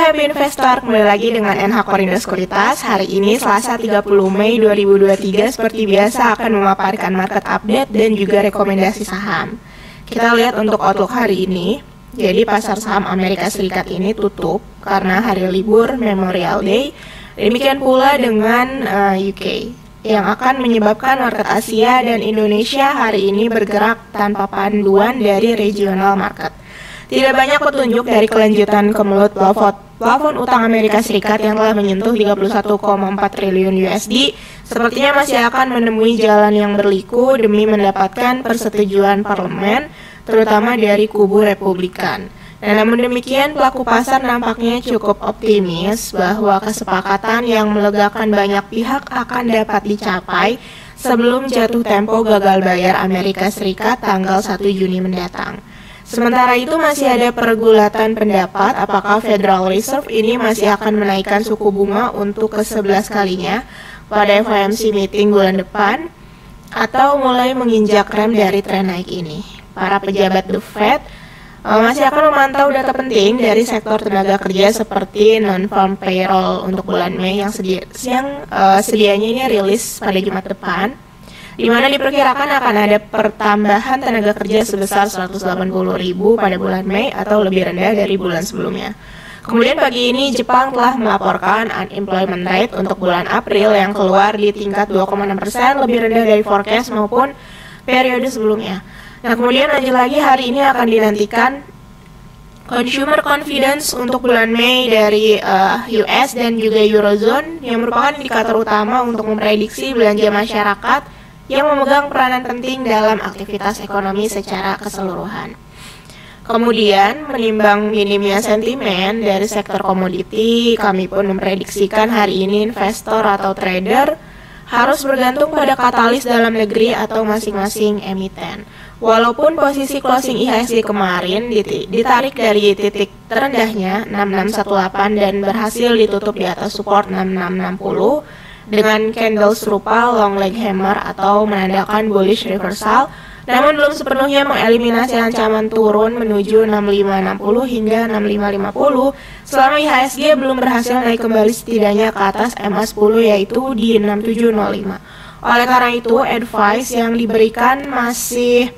Happy Investor, kembali lagi dengan NH Korindo Sekuritas. Hari ini Selasa 30 Mei 2023 seperti biasa akan memaparkan market update dan juga rekomendasi saham. Kita lihat untuk outlook hari ini. Jadi pasar saham Amerika Serikat ini tutup karena hari libur Memorial Day. Demikian pula dengan UK yang akan menyebabkan market Asia dan Indonesia hari ini bergerak tanpa panduan dari regional market. Tidak banyak petunjuk dari kelanjutan kemelut plafon utang Amerika Serikat yang telah menyentuh 31,4 triliun USD. Sepertinya masih akan menemui jalan yang berliku demi mendapatkan persetujuan parlemen, terutama dari kubu Republikan. Dan namun demikian, pelaku pasar nampaknya cukup optimis bahwa kesepakatan yang melegakan banyak pihak akan dapat dicapai sebelum jatuh tempo gagal bayar Amerika Serikat tanggal 1 Juni mendatang. Sementara itu masih ada pergulatan pendapat apakah Federal Reserve ini masih akan menaikkan suku bunga untuk ke-11 kalinya pada FOMC meeting bulan depan atau mulai menginjak rem dari tren naik ini. Para pejabat The Fed masih akan memantau data penting dari sektor tenaga kerja seperti non-farm payroll untuk bulan Mei yang sedianya ini rilis pada Jumat depan, di mana diperkirakan akan ada pertambahan tenaga kerja sebesar 180.000 pada bulan Mei atau lebih rendah dari bulan sebelumnya. Kemudian pagi ini Jepang telah melaporkan unemployment rate untuk bulan April yang keluar di tingkat 2,6%, lebih rendah dari forecast maupun periode sebelumnya. Nah, kemudian lanjut lagi hari ini akan dinantikan consumer confidence untuk bulan Mei dari US dan juga Eurozone yang merupakan indikator utama untuk memprediksi belanja masyarakat yang memegang peranan penting dalam aktivitas ekonomi secara keseluruhan. Kemudian, menimbang minimnya sentimen dari sektor komoditi, kami pun memprediksikan hari ini investor atau trader harus bergantung pada katalis dalam negeri atau masing-masing emiten. Walaupun posisi closing IHSG kemarin ditarik dari titik terendahnya 6618 dan berhasil ditutup di atas support 6660, dengan candle serupa long leg hammer atau menandakan bullish reversal, namun belum sepenuhnya mengeliminasi ancaman turun menuju 6560 hingga 6550 selama IHSG belum berhasil naik kembali setidaknya ke atas MA10 yaitu di 6705. Oleh karena itu, advice yang diberikan masih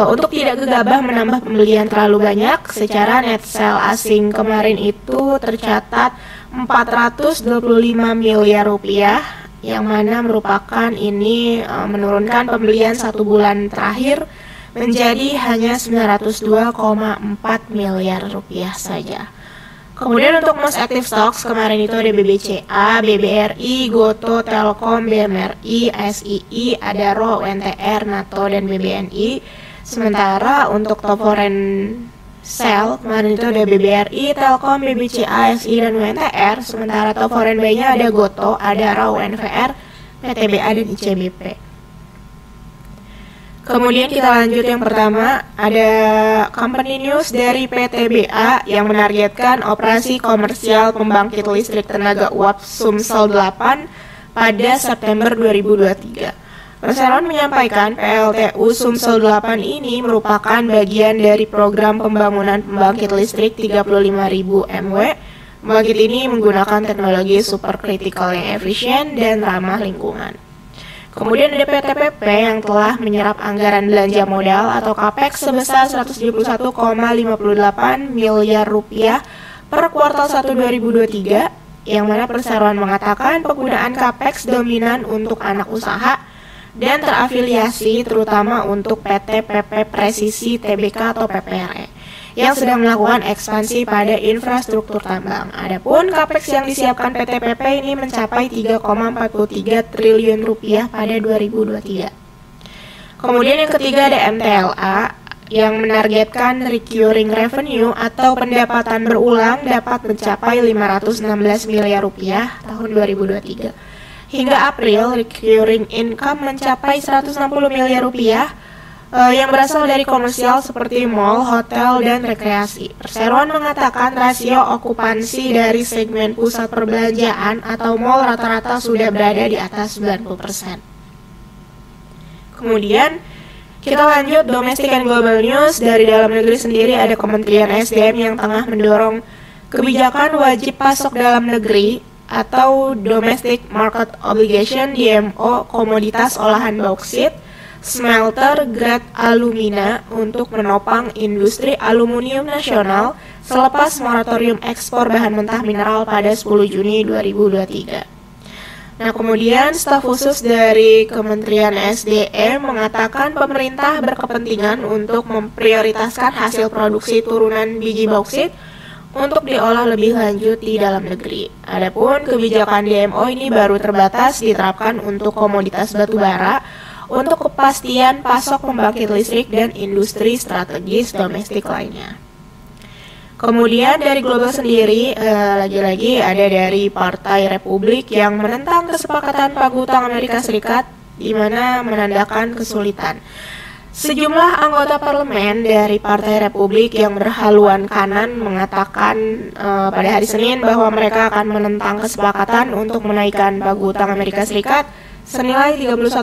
untuk tidak gegabah menambah pembelian terlalu banyak. Secara net sell asing kemarin itu tercatat 425 miliar rupiah, yang mana merupakan ini menurunkan pembelian satu bulan terakhir menjadi hanya 902,4 miliar rupiah saja. Kemudian untuk most active stocks kemarin itu ada BBCA, BBRI, Goto, Telkom, BMRI, SII, Adaro, UNTR, NATO, dan BBNI. Sementara untuk top foreign sell kemarin itu ada BBRI, Telkom, BBCA, SI, dan UNTR. Sementara top foreign buy-nya ada Goto, Adaro, UNVR, PTBA, dan ICBP. Kemudian kita lanjut yang pertama, ada company news dari PTBA yang menargetkan operasi komersial pembangkit listrik tenaga uap Sumsel 8 pada September 2023. Perseroan menyampaikan PLTU Sumsel 8 ini merupakan bagian dari program pembangunan pembangkit listrik 35.000 MW. Pembangkit ini menggunakan teknologi supercritical yang efisien dan ramah lingkungan. Kemudian ada PTPP yang telah menyerap anggaran belanja modal atau CAPEX sebesar 171,58 miliar rupiah per kuartal 1 2023, yang mana perseroan mengatakan penggunaan CAPEX dominan untuk anak usaha dan terafiliasi terutama untuk PT PP Presisi Tbk atau PPRE yang sedang melakukan ekspansi pada infrastruktur tambang. Adapun CAPEX yang disiapkan PT PP ini mencapai 3,43 triliun rupiah pada 2023. Kemudian yang ketiga ada MTLA yang menargetkan recurring revenue atau pendapatan berulang dapat mencapai 516 miliar rupiah tahun 2023. Hingga April, recurring income mencapai 160 miliar rupiah yang berasal dari komersial seperti mall, hotel, dan rekreasi. Perseroan mengatakan rasio okupansi dari segmen pusat perbelanjaan atau mall rata-rata sudah berada di atas 90%. Kemudian kita lanjut domestic and global news. Dari dalam negeri sendiri ada Kementerian SDM yang tengah mendorong kebijakan wajib pasok dalam negeri atau Domestic Market Obligation DMO komoditas olahan bauksit, smelter grade alumina untuk menopang industri aluminium nasional selepas moratorium ekspor bahan mentah mineral pada 10 Juni 2023. Nah, kemudian staf khusus dari Kementerian SDM mengatakan pemerintah berkepentingan untuk memprioritaskan hasil produksi turunan biji bauksit untuk diolah lebih lanjut di dalam negeri. Adapun kebijakan DMO ini baru terbatas diterapkan untuk komoditas batubara untuk kepastian pasok pembangkit listrik dan industri strategis domestik lainnya. Kemudian dari Global sendiri, lagi-lagi ada dari Partai Republik yang menentang kesepakatan pagu-utang Amerika Serikat, di mana menandakan kesulitan. Sejumlah anggota parlemen dari Partai Republik yang berhaluan kanan mengatakan pada hari Senin bahwa mereka akan menentang kesepakatan untuk menaikkan pagu-utang Amerika Serikat senilai 31,4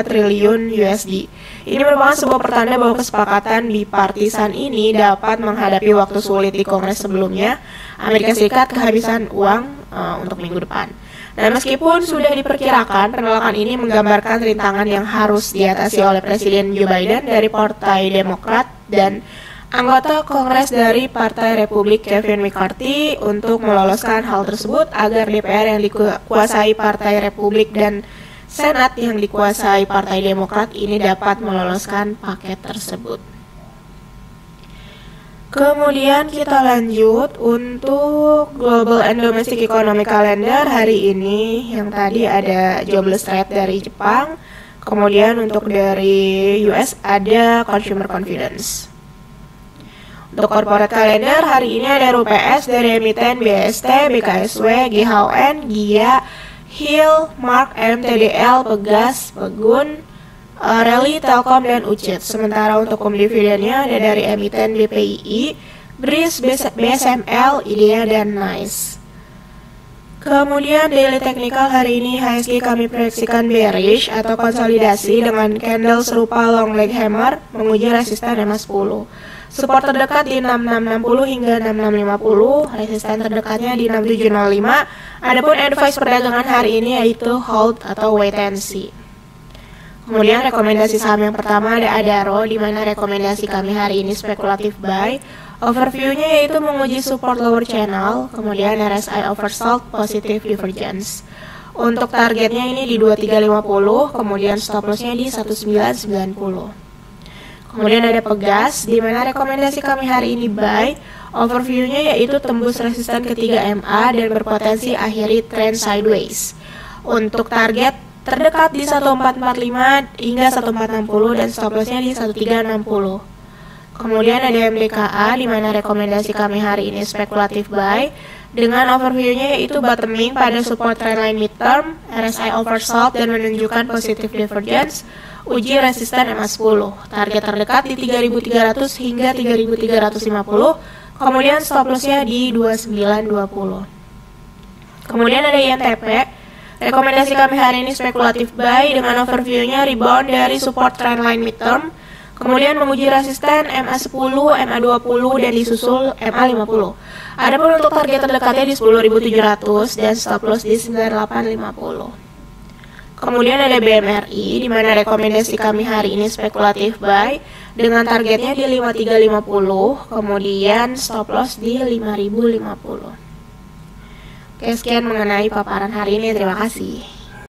triliun USD. Ini merupakan sebuah pertanda bahwa kesepakatan bipartisan ini dapat menghadapi waktu sulit di Kongres sebelumnya. Amerika Serikat kehabisan uang untuk minggu depan. Dan meskipun sudah diperkirakan, penolakan ini menggambarkan rintangan yang harus diatasi oleh Presiden Joe Biden dari Partai Demokrat dan anggota Kongres dari Partai Republik Kevin McCarthy untuk meloloskan hal tersebut agar DPR yang dikuasai Partai Republik dan Senat yang dikuasai Partai Demokrat ini dapat meloloskan paket tersebut. Kemudian kita lanjut untuk Global and Domestic Economic Calendar hari ini, yang tadi ada jobless rate dari Jepang, kemudian untuk dari US ada Consumer Confidence. Untuk Corporate Calendar hari ini ada RUPS dari emiten BST, BKSW, GHON, GIA, Hill, Mark, MTDL, Pegas, Pegun, Rally, Telkom, dan Ucit. Sementara untuk dividennya ada dari emiten BPII, BRIS, BSML, IDEA, dan NICE. Kemudian daily technical hari ini HSG kami proyeksikan bearish atau konsolidasi dengan candle serupa long leg hammer menguji resisten MA10. Support terdekat di 6660 hingga 6650, resisten terdekatnya di 6705. Adapun advice perdagangan hari ini yaitu hold atau wait and see. Kemudian rekomendasi saham yang pertama ada Adaro, di mana rekomendasi kami hari ini spekulatif buy. Overview-nya yaitu menguji support lower channel, kemudian RSI oversold positive divergence. Untuk targetnya ini di 2350, kemudian stop loss-nya di 1990. Kemudian ada Pegas, di mana rekomendasi kami hari ini buy. Overview-nya yaitu tembus resisten ketiga MA dan berpotensi akhiri trend sideways. Untuk target terdekat di 1445 hingga 1460 dan stop loss-nya di 1360. Kemudian ada MDKA, di mana rekomendasi kami hari ini spekulatif buy dengan overview-nya yaitu bottoming pada support trendline midterm, RSI oversold dan menunjukkan positive divergence. Uji resisten MA10, target terdekat di 3300 hingga 3350, kemudian stop loss-nya di 2920. Kemudian ada INTP, rekomendasi kami hari ini spekulatif buy dengan overview-nya rebound dari support trendline midterm, kemudian menguji resisten MA10, MA20 dan disusul MA50. Adapun untuk target terdekatnya di 10.700 dan stop loss di 9850. Kemudian ada BMRI, di mana rekomendasi kami hari ini spekulatif buy dengan targetnya di 5350, kemudian stop loss di 5050. Oke, sekian mengenai paparan hari ini. Terima kasih.